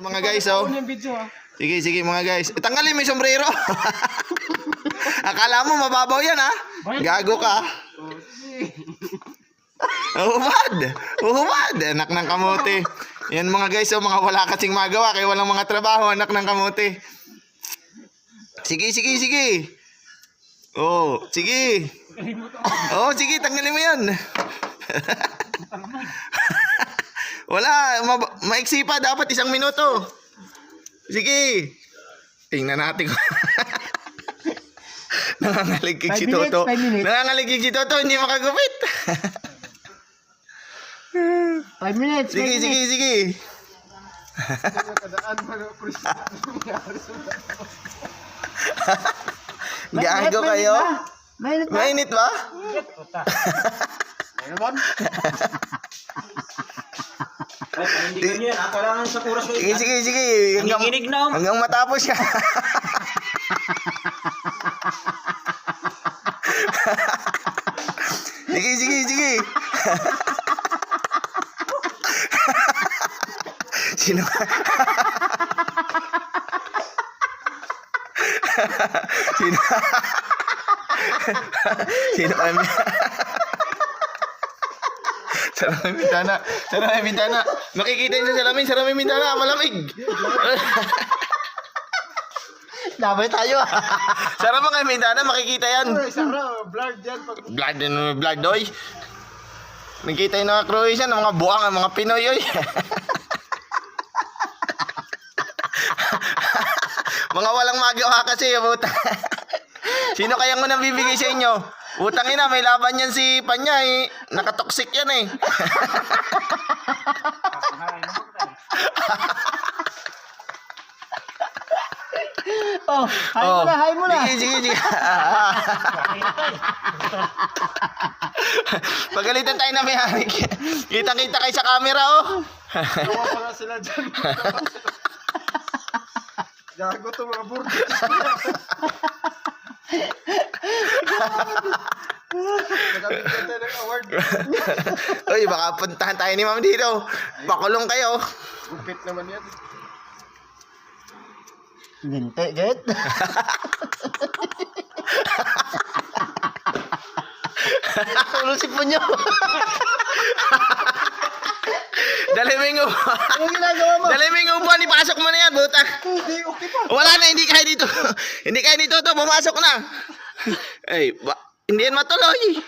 Mga guys, oh. Sige, sige mga guys. Tanggalin mo yung sombrero. Akala mo mababaw yan, ha? Gago ka. Uhumad. Uhumad. Anak ng kamote. Yan mga guys, oh, mga wala kasing magawa kaya walang mga trabaho, anak ng kamote. Sige, sige, sige. Oh, sige. Oh, sige, tanggalin mo yan. Wala, maiksi pa, dapat 1 minuto. Sige. Tingnan natin kung nangangaligig si Toto. Nangangaligig si Toto, hindi makagupit. 5 minutes. Sige, sige, sige. Gago kayo? Mainit ba? Mainit ba? Panindigan nyo yan, kailangan sa kuras ko Sige, sige, sige. Nanginginig na, oh. Hanggang matapos ka. Sige, sige, sige. Sino? Sino? Sino kami? Sarang bintana. Sarang bintana. Makikita yun sa salamin. Sarang bintana. Malamig. Labay tayo. Sarang mga bintana. Makikita yan. Blood yan. Blood. Blood, oy. Nakikita yung mga Croatian. Mga buwang. Mga Pinoy, oy. Mga walang magawa kasi. Buta. Sino kaya mo nang bibigay sa inyo? Utang ina, may laban yan si Panya eh. Nakatoxic yan eh. Oh, hay mo na. Sige, sige, sige. Pagalitan tayo na may-ari. Kitang-kita kayo sa camera, oh. Gawa pa nga sila dyan. Gago to mga burgers. Nagabigyan tayo ng award. Uy, baka puntahan tayo ni Ma'am dito. Pakulong kayo. Gupit naman yan. Ginti, Jet. Tulong si Punyo. Dali mo yung upuan. Anong ginagawa mo? Dali mo yung upuan. Ipasok mo na yan, buta. Hindi, okay pa. Wala na, hindi kaya dito. Hindi kaya dito to. Pumasok na. Ay, hindi yan matuloy.